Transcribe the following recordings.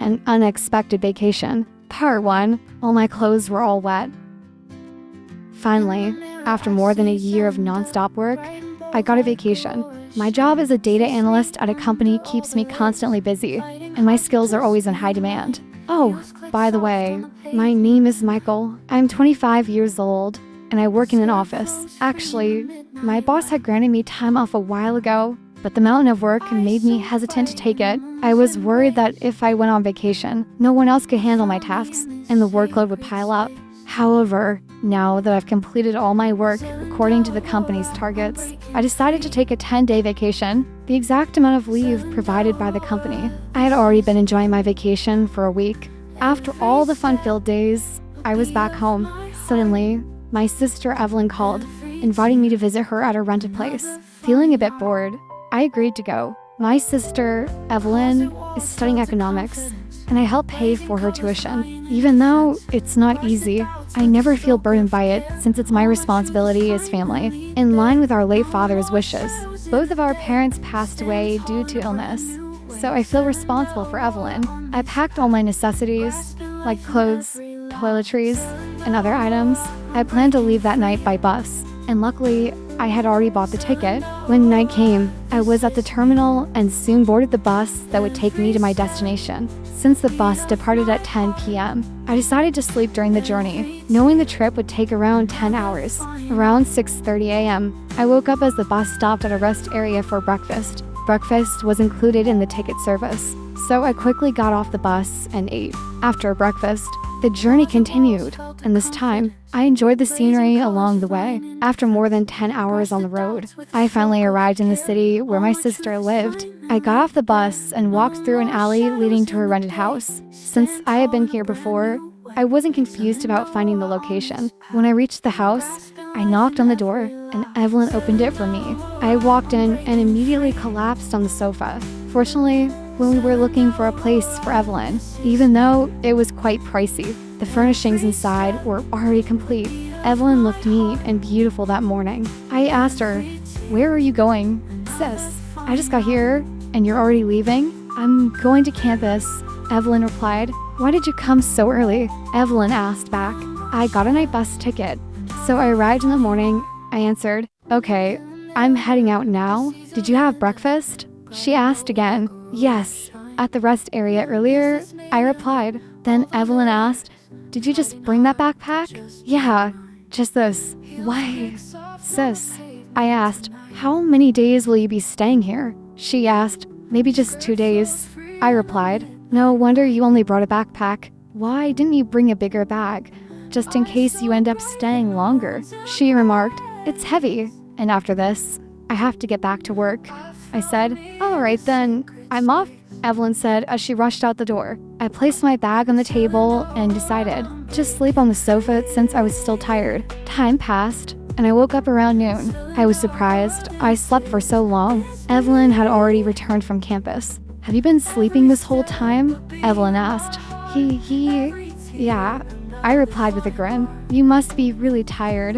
An unexpected vacation. Part 1. All my clothes were all wet. Finally, after more than a year of non-stop work, I got a vacation. My job as a data analyst at a company keeps me constantly busy, and my skills are always in high demand. Oh, by the way, my name is Michael. I'm 25 years old, and I work in an office. Actually, my boss had granted me time off a while ago, but the mountain of work made me hesitant to take it. I was worried that if I went on vacation, no one else could handle my tasks, and the workload would pile up. However, now that I've completed all my work according to the company's targets, I decided to take a 10-day vacation, the exact amount of leave provided by the company. I had already been enjoying my vacation for a week. After all the fun-filled days, I was back home. Suddenly, my sister Evelyn called, inviting me to visit her at her rented place. Feeling a bit bored, I agreed to go. My sister, Evelyn, is studying economics, and I help pay for her tuition. Even though it's not easy, I never feel burdened by it since it's my responsibility as family, in line with our late father's wishes. Both of our parents passed away due to illness, so I feel responsible for Evelyn. I packed all my necessities, like clothes, toiletries, and other items. I planned to leave that night by bus, and luckily, I had already bought the ticket. When night came, I was at the terminal and soon boarded the bus that would take me to my destination. Since the bus departed at 10 p.m., I decided to sleep during the journey, knowing the trip would take around 10 hours. Around 6:30 a.m., I woke up as the bus stopped at a rest area for breakfast. Breakfast was included in the ticket service, so I quickly got off the bus and ate. After breakfast, the journey continued, and this time, I enjoyed the scenery along the way. After more than 10 hours on the road, I finally arrived in the city where my sister lived. I got off the bus and walked through an alley leading to her rented house. Since I had been here before, I wasn't confused about finding the location. When I reached the house, I knocked on the door, and Evelyn opened it for me. I walked in and immediately collapsed on the sofa. Fortunately, when we were looking for a place for Evelyn, even though it was quite pricey, the furnishings inside were already complete. Evelyn looked neat and beautiful that morning. I asked her, "Where are you going?" "Sis, I just got here, and you're already leaving?" "I'm going to campus," Evelyn replied. "Why did you come so early?" Evelyn asked back. "I got a night bus ticket, so I arrived in the morning." I answered, "Okay, I'm heading out now. Did you have breakfast?" She asked again. "Yes, at the rest area earlier," I replied. Then Evelyn asked, "Did you just bring that backpack?" "Yeah, just this." "Why?" "Sis," I asked, "how many days will you be staying here?" She asked, "Maybe just 2 days." I replied, "No wonder you only brought a backpack. Why didn't you bring a bigger bag, just in case you end up staying longer?" She remarked, "It's heavy." And after this, I have to get back to work. I said, "All right then, I'm off," Evelyn said as she rushed out the door. I placed my bag on the table and decided to sleep on the sofa since I was still tired. Time passed, and I woke up around noon. I was surprised I slept for so long. Evelyn had already returned from campus. "Have you been sleeping this whole time?" Evelyn asked. Yeah, I replied with a grin. "You must be really tired."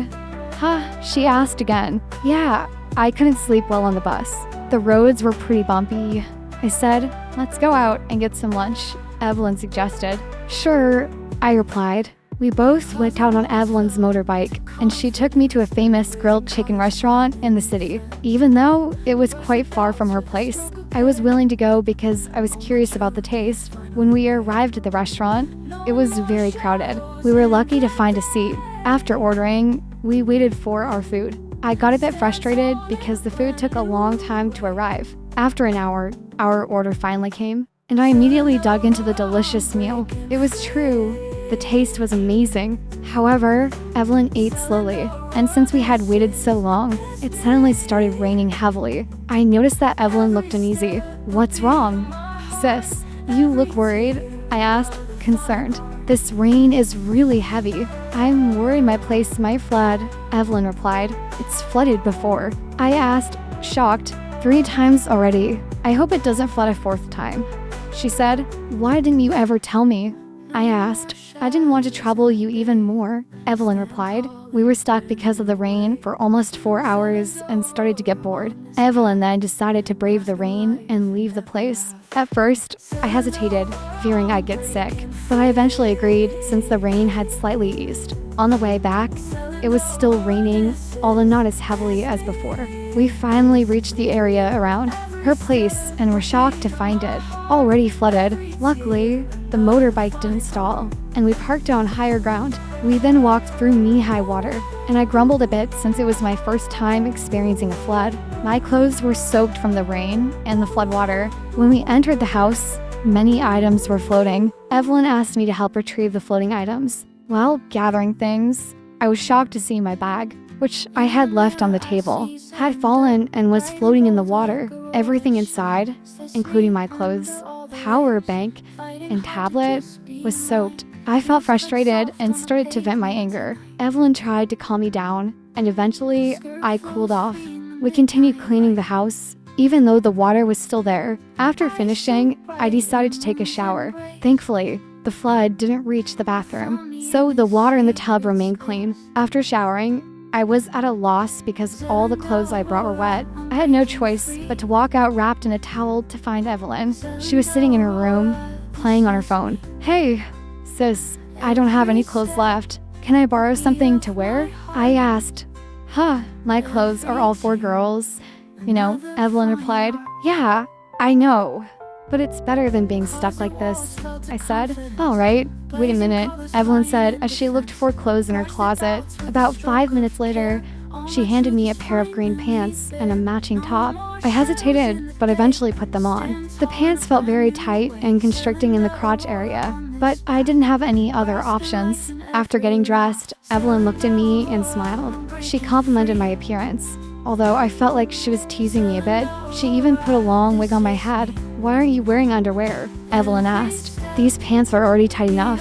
"Huh?" she asked again. "Yeah, I couldn't sleep well on the bus. The roads were pretty bumpy." I said, "Let's go out and get some lunch," Evelyn suggested. "Sure," I replied. We both went out on Evelyn's motorbike, and she took me to a famous grilled chicken restaurant in the city. Even though it was quite far from her place, I was willing to go because I was curious about the taste. When we arrived at the restaurant, it was very crowded. We were lucky to find a seat. After ordering, we waited for our food. I got a bit frustrated because the food took a long time to arrive. After an hour, our order finally came, and I immediately dug into the delicious meal. It was true. The taste was amazing. However, Evelyn ate slowly, and since we had waited so long, it suddenly started raining heavily. I noticed that Evelyn looked uneasy. "What's wrong?" "Sis, you look worried," I asked, concerned. "This rain is really heavy. I'm worried my place might flood," Evelyn replied. "It's flooded before." I asked, shocked, 3 times already. I hope it doesn't flood a 4th time." She said, "Why didn't you ever tell me?" I asked. I didn't want to trouble you even more, Evelyn replied. We were stuck because of the rain for almost 4 hours and started to get bored. Evelyn then decided to brave the rain and leave the place. At first, I hesitated, fearing I'd get sick, but I eventually agreed since the rain had slightly eased. On the way back, it was still raining, although not as heavily as before. We finally reached the area around her place and were shocked to find it already flooded. Luckily, the motorbike didn't stall, and we parked on higher ground. We then walked through knee-high water, and I grumbled a bit since it was my first time experiencing a flood. My clothes were soaked from the rain and the flood water. When we entered the house, many items were floating. Evelyn asked me to help retrieve the floating items. While gathering things, I was shocked to see my bag, which I had left on the table, had fallen and was floating in the water. Everything inside, including my clothes, power bank, and tablet, was soaked. I felt frustrated and started to vent my anger. Evelyn tried to calm me down, and eventually, I cooled off. We continued cleaning the house, even though the water was still there. After finishing, I decided to take a shower. Thankfully, the flood didn't reach the bathroom, so the water in the tub remained clean. After showering, I was at a loss because all the clothes I brought were wet. I had no choice but to walk out wrapped in a towel to find Evelyn. She was sitting in her room, playing on her phone. Hey, sis, I don't have any clothes left. Can I borrow something to wear? I asked. My clothes are all for girls. Evelyn replied. Yeah, I know. But it's better than being stuck like this, I said. All right, wait a minute, Evelyn said as she looked for clothes in her closet. About 5 minutes later, she handed me a pair of green pants and a matching top. I hesitated, but eventually put them on. The pants felt very tight and constricting in the crotch area, but I didn't have any other options. After getting dressed, Evelyn looked at me and smiled. She complimented my appearance, although I felt like she was teasing me a bit. She even put a long wig on my head. Why aren't you wearing underwear? Evelyn asked. These pants are already tight enough,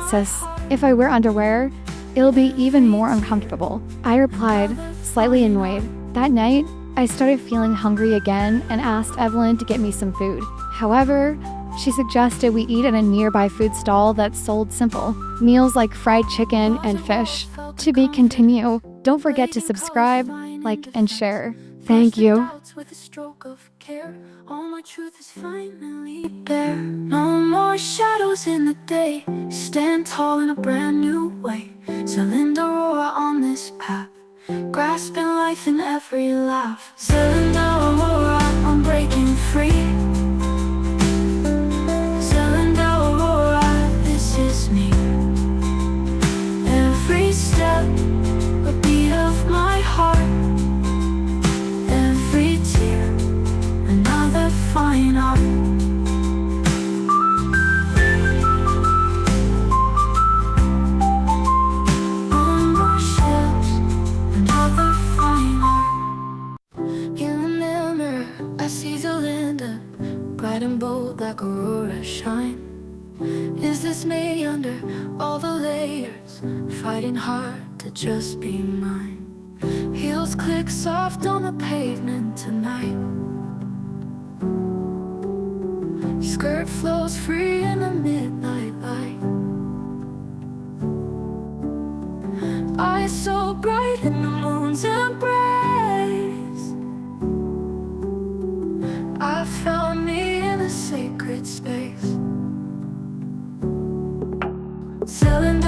sis. If I wear underwear, it'll be even more uncomfortable. I replied, slightly annoyed. That night, I started feeling hungry again and asked Evelyn to get me some food. However, she suggested we eat at a nearby food stall that sold simple meals like fried chicken and fish. To be continued. Don't forget to subscribe, like, and share. Thank you. With a stroke of care, all my truth is finally bare. No more shadows in the day. Stand tall in a brand new way. Cylinder roar on this path, grasping life in every laugh. Cylinder roar, I'm breaking free. Cylinder roar, this is me. Every step, a beat of my heart. Fine art. On my shelves, another fine art. In the mirror, I see Zelinda, bright and bold like aurora shine. Is this me under all the layers, fighting hard to just be mine? Heels click soft on the pavement tonight. Skirt flows free in the midnight light. Eyes so bright in the moon's embrace. I found me in a sacred space. Cylinder